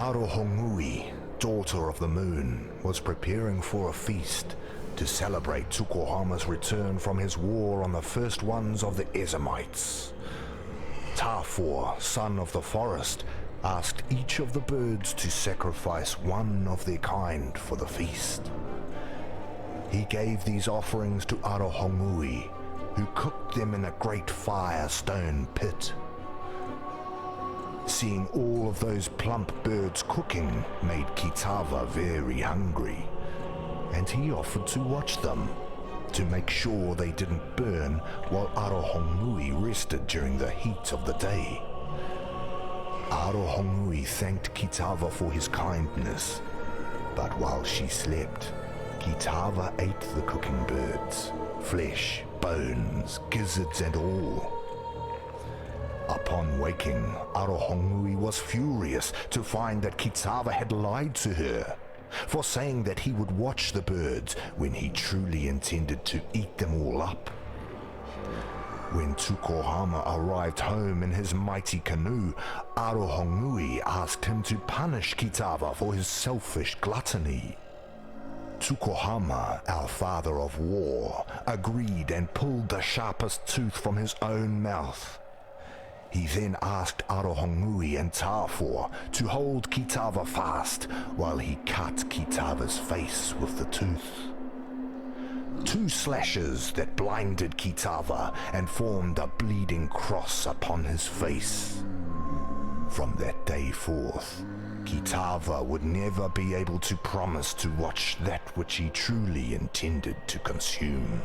Arohongui, daughter of the moon, was preparing for a feast to celebrate Tsukuhama's return from his war on the first ones of the Ezamites. Tafor, son of the forest, asked each of the birds to sacrifice one of their kind for the feast. He gave these offerings to Arohongui, who cooked them in a great firestone pit. Seeing all of those plump birds cooking made Kitava very hungry, and he offered to watch them, to make sure they didn't burn while Arohongui rested during the heat of the day. Arohongui thanked Kitava for his kindness, but while she slept, Kitava ate the cooking birds, flesh, bones, gizzards and all, Upon waking, Arohongui was furious to find that Kitava had lied to her, for saying that he would watch the birds when he truly intended to eat them all up. When Tukohama arrived home in his mighty canoe, Arohongui asked him to punish Kitava for his selfish gluttony. Tukohama, our father of war, agreed and pulled the sharpest tooth from his own mouth. He then asked Arohongui and Tafor to hold Kitava fast while he cut Kitava's face with the tooth. 2 slashes that blinded Kitava and formed a bleeding cross upon his face. From that day forth, Kitava would never be able to promise to watch that which he truly intended to consume.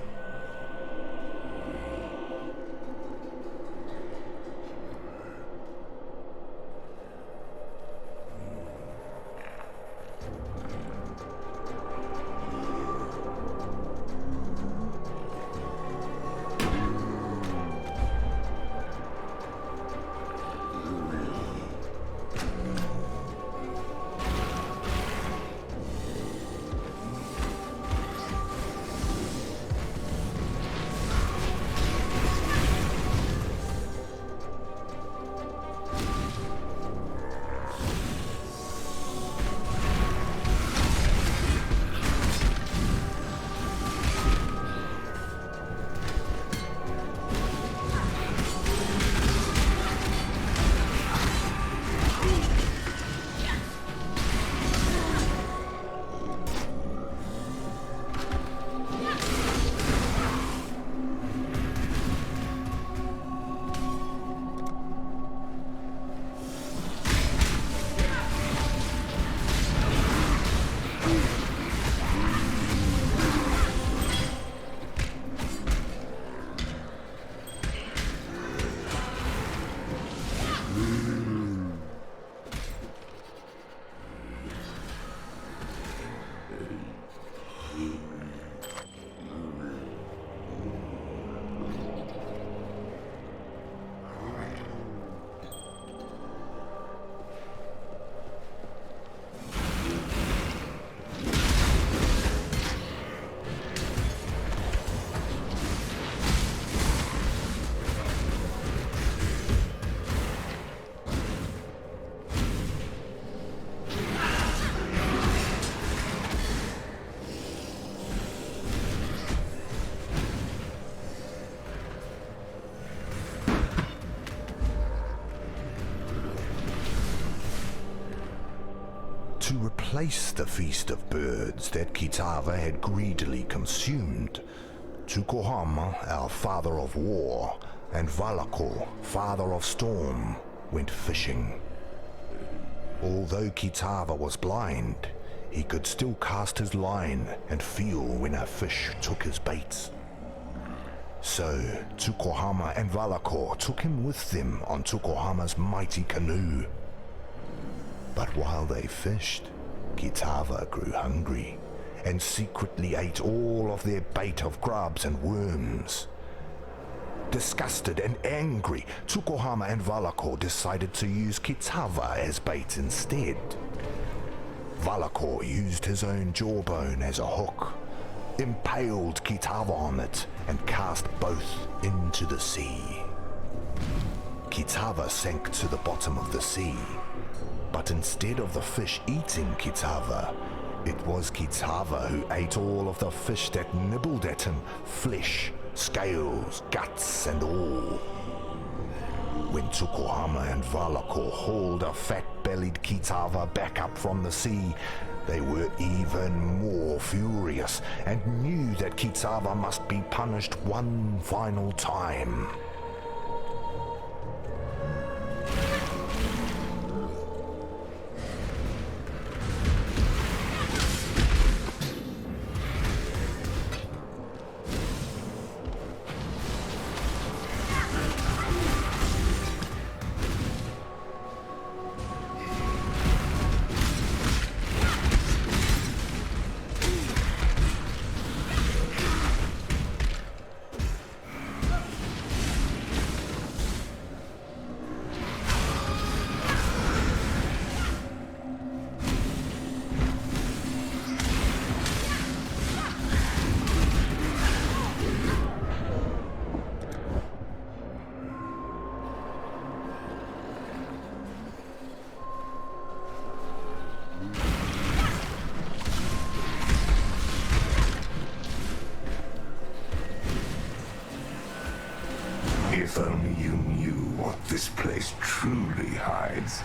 To replace the feast of birds that Kitava had greedily consumed, Tukohama, our father of war, and Valako, father of storm, went fishing. Although Kitava was blind, he could still cast his line and feel when a fish took his bait. So, Tukohama and Valako took him with them on Tukohama's mighty canoe. But while they fished, Kitava grew hungry and secretly ate all of their bait of grubs and worms. Disgusted and angry, Tukohama and Valako decided to use Kitava as bait instead. Valako used his own jawbone as a hook, impaled Kitava on it, and cast both into the sea. Kitava sank to the bottom of the sea. But instead of the fish eating Kitava, it was Kitava who ate all of the fish that nibbled at him, flesh, scales, guts, and all. When Tukohama and Valako hauled a fat-bellied Kitava back up from the sea, they were even more furious and knew that Kitava must be punished one final time. If only you knew what this place truly hides.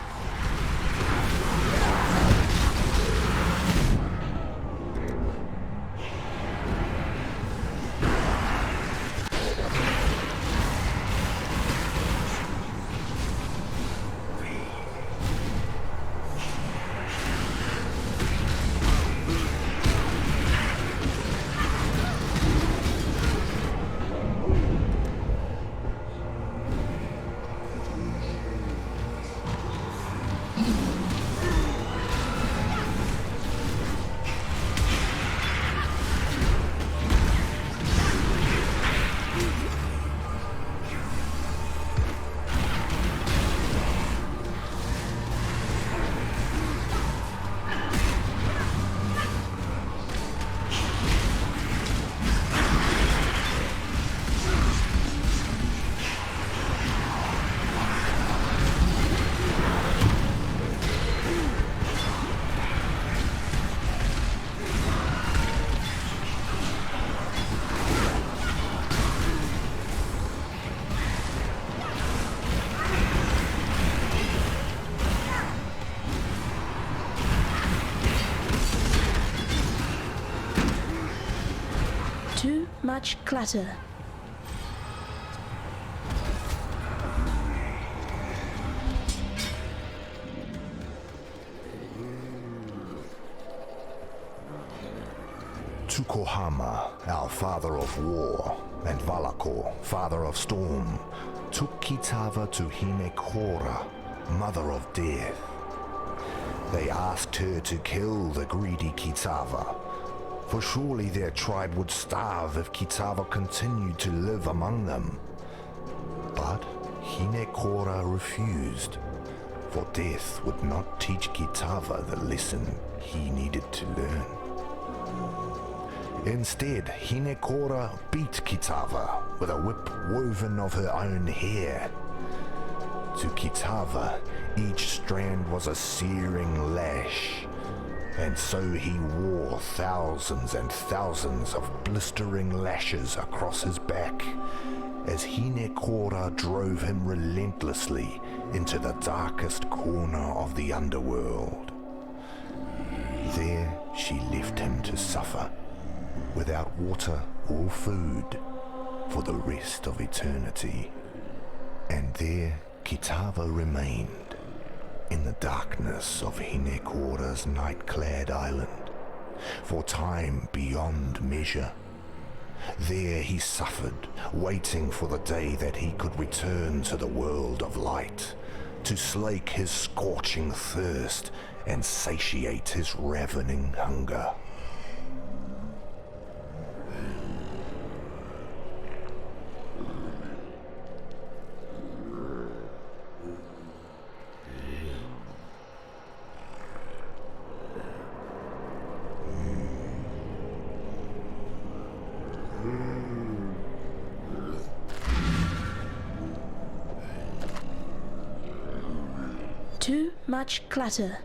Too much clutter. Tukohama, our father of war, and Valakor, father of storm, took Kitava to Hinekora, mother of death. They asked her to kill the greedy Kitava, for surely their tribe would starve if Kitava continued to live among them. But Hinekora refused, for death would not teach Kitava the lesson he needed to learn. Instead, Hinekora beat Kitava with a whip woven of her own hair. To Kitava, each strand was a searing lash, and so he wore thousands and thousands of blistering lashes across his back as Hinekora drove him relentlessly into the darkest corner of the underworld. There she left him to suffer, without water or food, for the rest of eternity. And there Kitava remained, in the darkness of Hinekora's night-clad island, for time beyond measure. There he suffered, waiting for the day that he could return to the world of light, to slake his scorching thirst and satiate his ravening hunger. Too much clutter.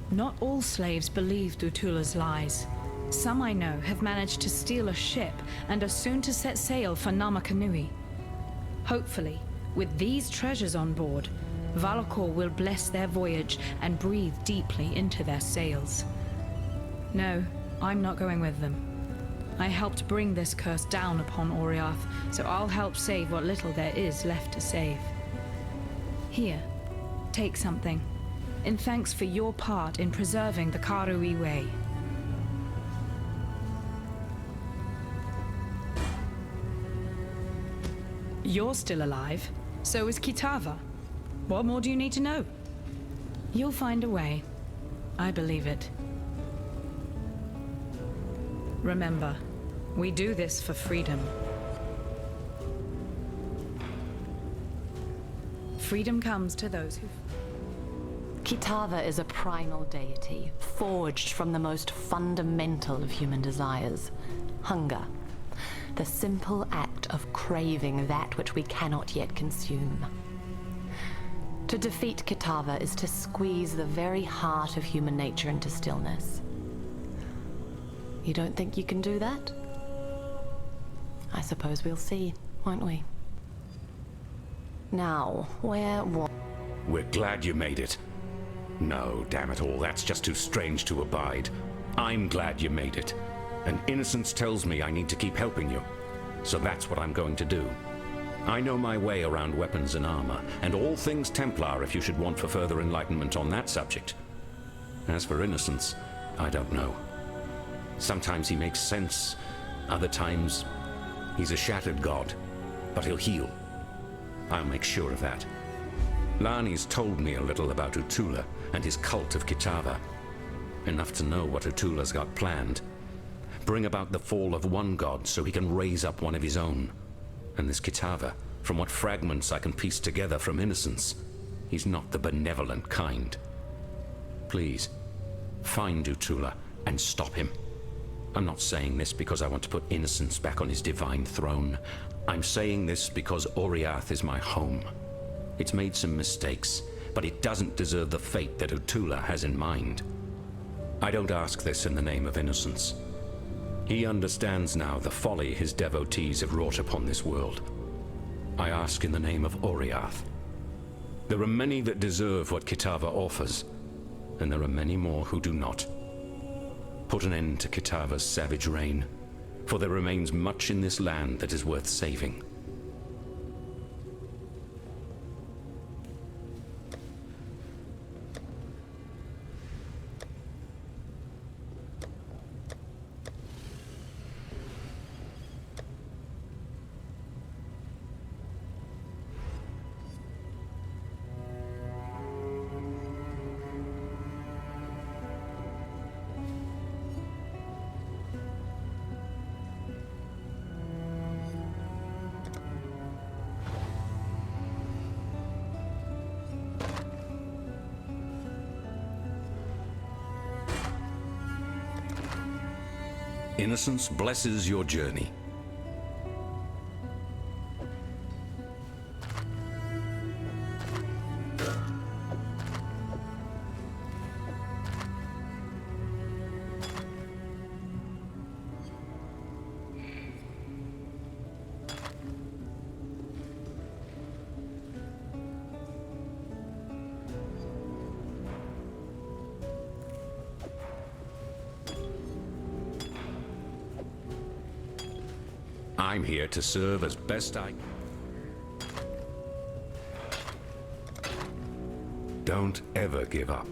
Not all slaves believe Dutula's lies. Some I know have managed to steal a ship and are soon to set sail for Namakanui. Hopefully, with these treasures on board, Valakor will bless their voyage and breathe deeply into their sails. No, I'm not going with them. I helped bring this curse down upon Oriath, so I'll help save what little there is left to save. Here, take something, in thanks for your part in preserving the Karui Way. You're still alive, so is Kitava. What more do you need to know? You'll find a way. I believe it. Remember, we do this for freedom. Freedom comes to those who... Kitava is a primal deity, forged from the most fundamental of human desires, hunger. The simple act of craving that which we cannot yet consume. To defeat Kitava is to squeeze the very heart of human nature into stillness. You don't think you can do that? I suppose we'll see, won't we? Now, where was... We're glad you made it. No, damn it all, that's just too strange to abide. I'm glad you made it. And innocence tells me I need to keep helping you. So that's what I'm going to do. I know my way around weapons and armor, and all things Templar if you should want for further enlightenment on that subject. As for innocence, I don't know. Sometimes he makes sense, other times he's a shattered god, but he'll heal. I'll make sure of that. Lani's told me a little about Utula and his cult of Kitava. Enough to know what Utula's got planned. Bring about the fall of one god so he can raise up one of his own. And this Kitava, from what fragments I can piece together from innocence, he's not the benevolent kind. Please, find Utula and stop him. I'm not saying this because I want to put innocence back on his divine throne. I'm saying this because Oriath is my home. It's made some mistakes, but it doesn't deserve the fate that Utula has in mind. I don't ask this in the name of innocence. He understands now the folly his devotees have wrought upon this world. I ask in the name of Oriath. There are many that deserve what Kitava offers, and there are many more who do not. Put an end to Kitava's savage reign, for there remains much in this land that is worth saving. Innocence blesses your journey. I'm here to serve as best I... Don't ever give up.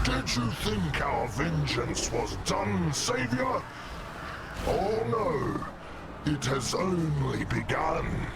Did you think our vengeance was done, Savior? Oh no, it has only begun.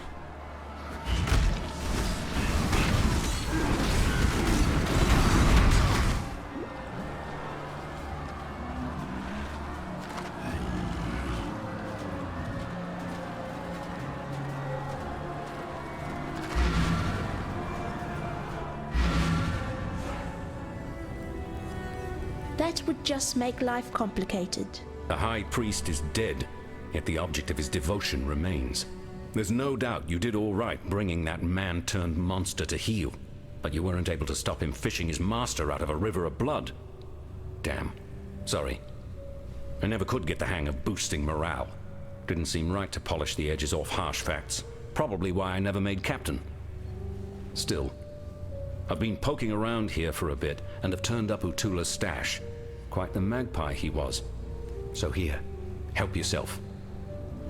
That would just make life complicated. The High Priest is dead, yet the object of his devotion remains. There's no doubt you did all right bringing that man-turned-monster to heel, but you weren't able to stop him fishing his master out of a river of blood. Damn. Sorry. I never could get the hang of boosting morale. Didn't seem right to polish the edges off harsh facts. Probably why I never made captain. Still, I've been poking around here for a bit and have turned up Utula's stash. Quite the magpie he was. So here, help yourself.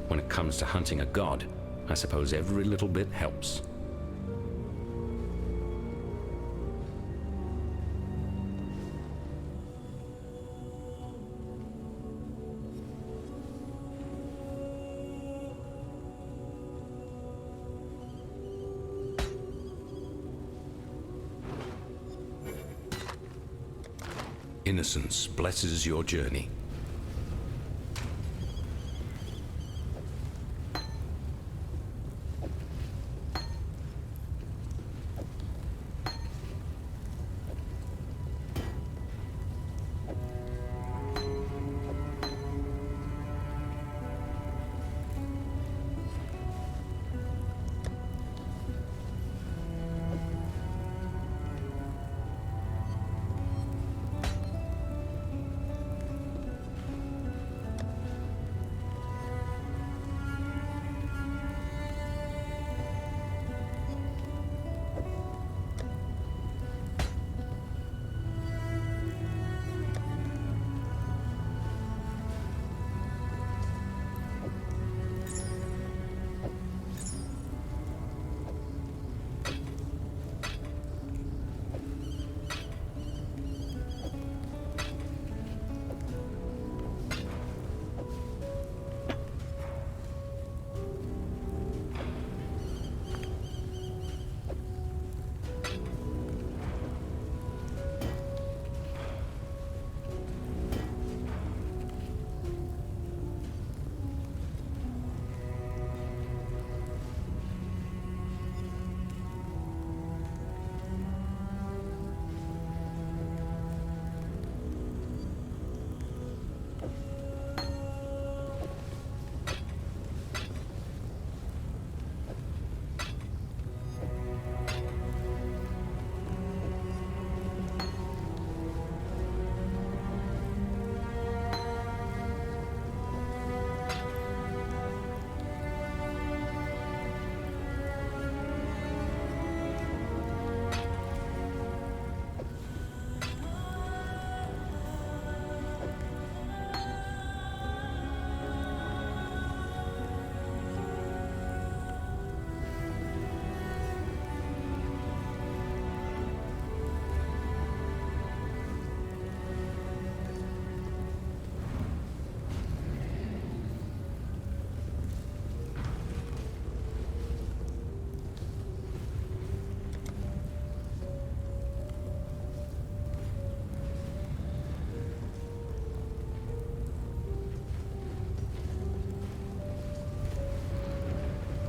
When it comes to hunting a god, I suppose every little bit helps. Innocence blesses your journey.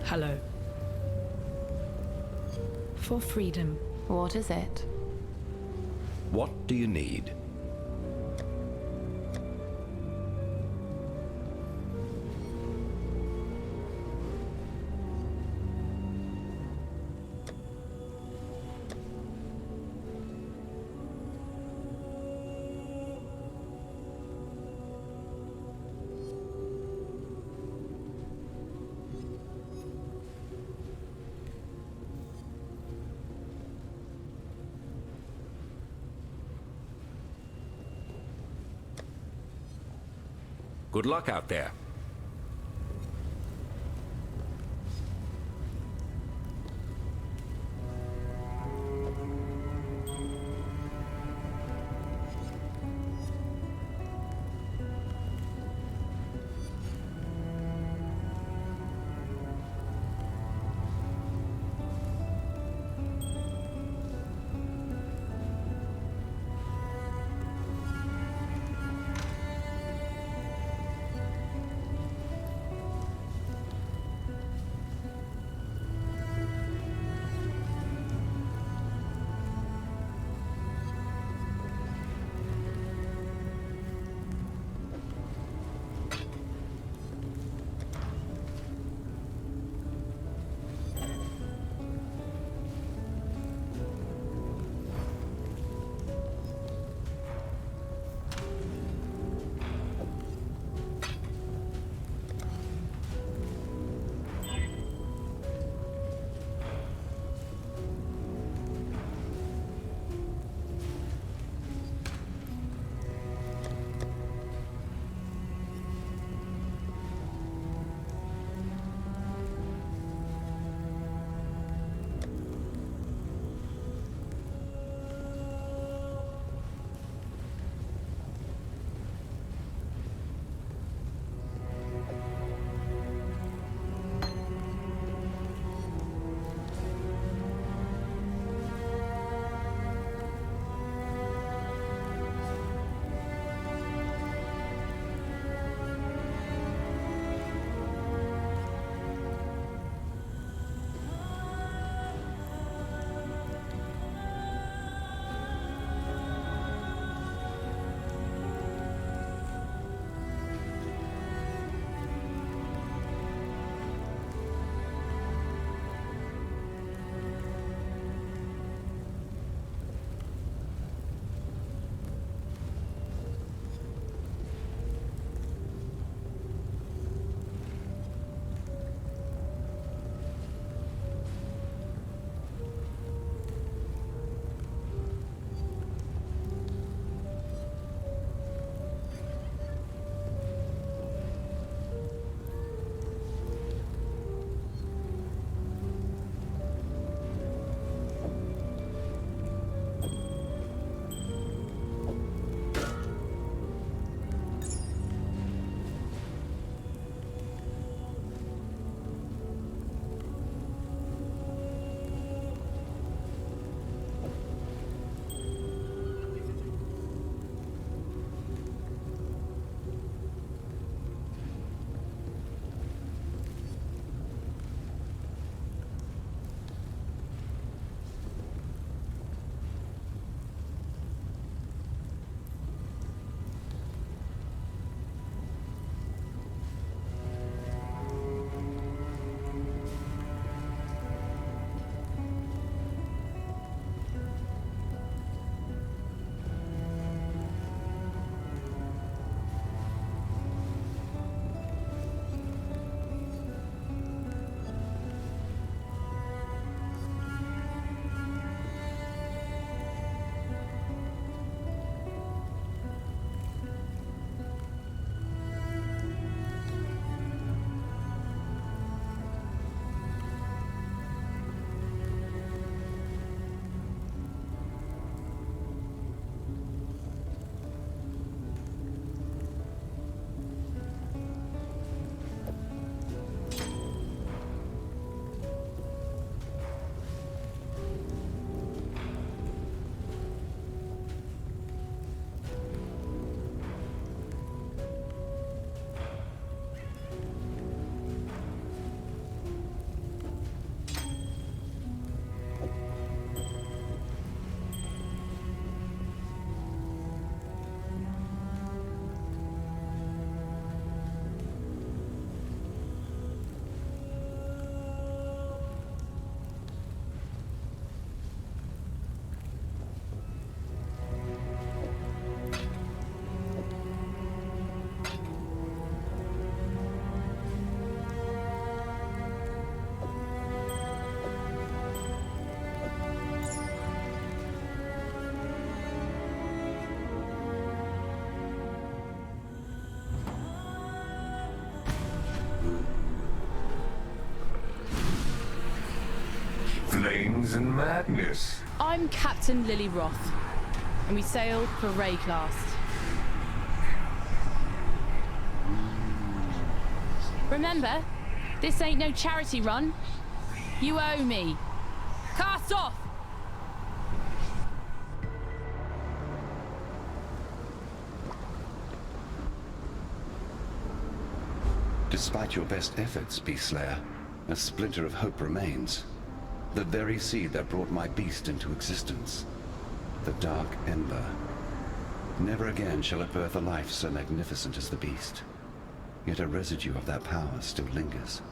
Hello. For freedom. What is it? What do you need? Good luck out there. ravings and madness. I'm Captain Lily Roth, and we sail for Wraeclast. Remember, this ain't no charity run. You owe me. Cast off! Despite your best efforts, Beastslayer, a splinter of hope remains. The very seed that brought my beast into existence. The Dark Ember. Never again shall it birth a life so magnificent as the beast. Yet a residue of that power still lingers.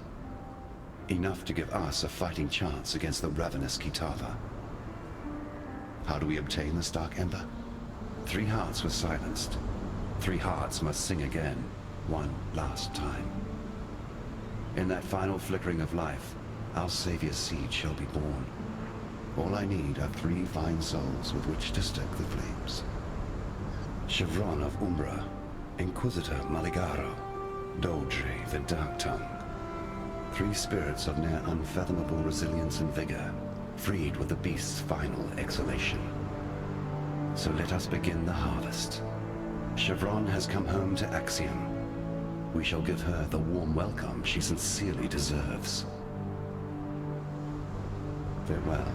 Enough to give us a fighting chance against the ravenous Kitava. How do we obtain this Dark Ember? 3 hearts were silenced. 3 hearts must sing again, one last time. In that final flickering of life, our Savior's seed shall be born. All I need are 3 fine souls with which to stoke the flames. Chevron of Umbra, Inquisitor Maligaro, Doldre the Dark Tongue. 3 spirits of near unfathomable resilience and vigor, freed with the beast's final exhalation. So let us begin the harvest. Chevron has come home to Axiom. We shall give her the warm welcome she sincerely deserves. Farewell.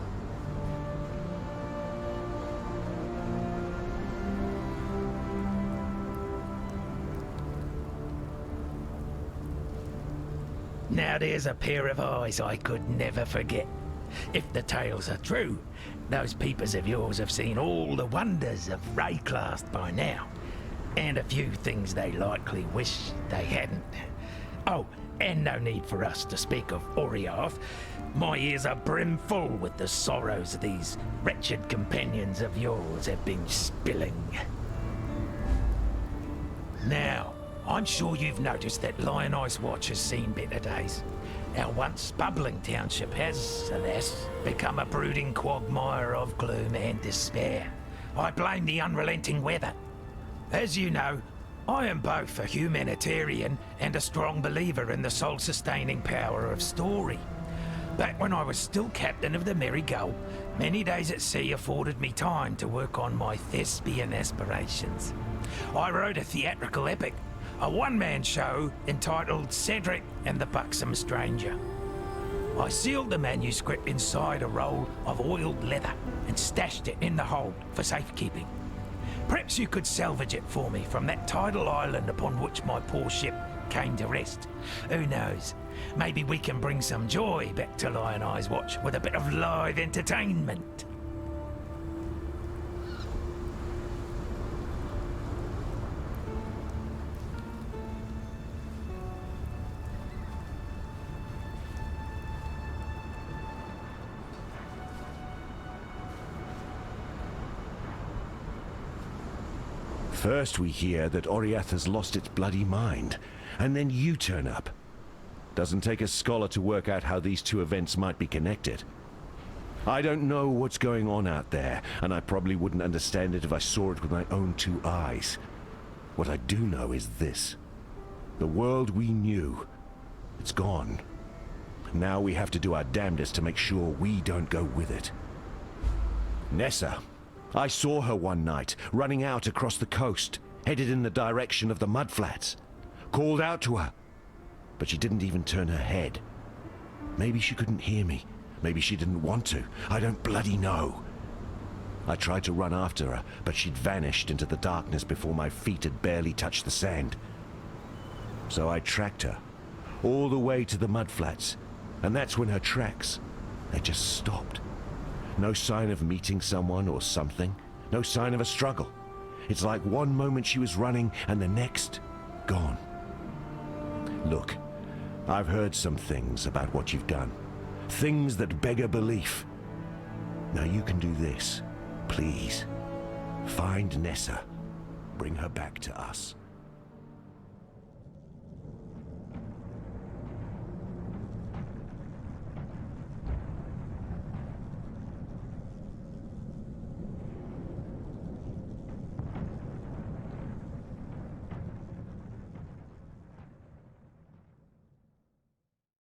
Now there's a pair of eyes I could never forget. If the tales are true, those peepers of yours have seen all the wonders of Wraeclast by now. And a few things they likely wish they hadn't. Oh, and no need for us to speak of Oriath. My ears are brimful with the sorrows these wretched companions of yours have been spilling. Now, I'm sure you've noticed that Lion Ice Watch has seen better days. Our once bubbling township has, alas, become a brooding quagmire of gloom and despair. I blame the unrelenting weather. As you know, I am both a humanitarian and a strong believer in the soul-sustaining power of story. Back when I was still captain of the Merry Gull, many days at sea afforded me time to work on my thespian aspirations. I wrote a theatrical epic, a one-man show entitled Cedric and the Buxom Stranger. I sealed the manuscript inside a roll of oiled leather and stashed it in the hold for safekeeping. Perhaps you could salvage it for me from that tidal island upon which my poor ship came to rest. Who knows? Maybe we can bring some joy back to Lion Eyes Watch with a bit of live entertainment. First we hear that Oriath has lost its bloody mind, and then you turn up. Doesn't take a scholar to work out how these 2 events might be connected. I don't know what's going on out there, and I probably wouldn't understand it if I saw it with my own 2 eyes. What I do know is this. The world we knew, it's gone. Now we have to do our damnedest to make sure we don't go with it. Nessa. I saw her one night, running out across the coast, headed in the direction of the mudflats. Called out to her, but she didn't even turn her head. Maybe she couldn't hear me. Maybe she didn't want to. I don't bloody know. I tried to run after her, but she'd vanished into the darkness before my feet had barely touched the sand. So I tracked her, all the way to the mudflats, and that's when her tracks, they just stopped. No sign of meeting someone or something. No sign of a struggle. It's like one moment she was running and the next, gone. Look, I've heard some things about what you've done. Things that beg a belief. Now you can do this. Please. Find Nessa. Bring her back to us.